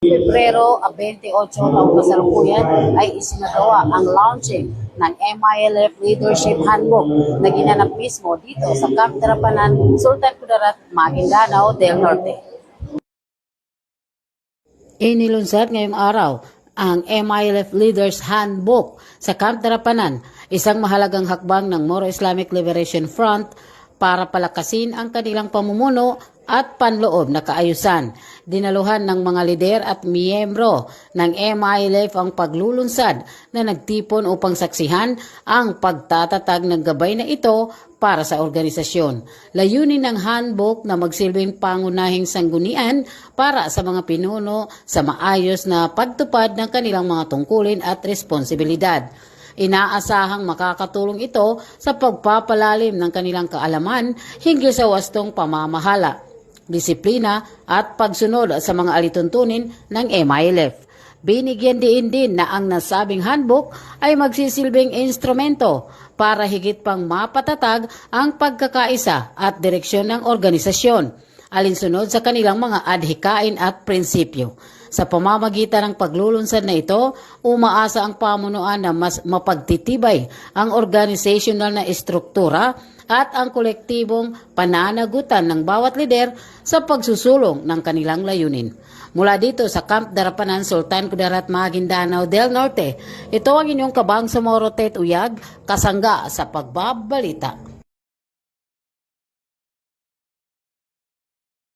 Pebrero 28 taong kasalukuyan ay isinagawa ang launching ng MILF Leadership Handbook na ginanap mismo dito sa Camp Darapanan, Sultan Kudarat, Maguindanao del Norte. Inilunsad ngayong araw ang MILF Leaders Handbook sa Camp Darapanan, isang mahalagang hakbang ng Moro Islamic Liberation Front para palakasin ang kanilang pamumuno at panloob na kaayusan. Dinaluhan ng mga lider at miyembro ng MILF ang paglulunsad na nagtipon upang saksihan ang pagtatatag ng gabay na ito para sa organisasyon. Layunin ng handbook na magsilbing pangunahing sanggunian para sa mga pinuno sa maayos na pagtupad ng kanilang mga tungkulin at responsibilidad. Inaasahang makakatulong ito sa pagpapalalim ng kanilang kaalaman hinggil sa wastong pamamahala, disiplina at pagsunod sa mga alituntunin ng MILF. Binigyan din na ang nasabing handbook ay magsisilbing instrumento para higit pang mapatatag ang pagkakaisa at direksyon ng organisasyon, alinsunod sa kanilang mga adhikain at prinsipyo. Sa pamamagitan ng paglulunsad na ito, umaasa ang pamunuan na mas mapagtitibay ang organisational na estruktura at ang kolektibong pananagutan ng bawat lider sa pagsusulong ng kanilang layunin. Mula dito sa Camp Darapanan, Sultan Kudarat, Maguindanao del Norte, ito ang inyong Kabang Moro Tet Uyag, kasangga sa pagbabalita.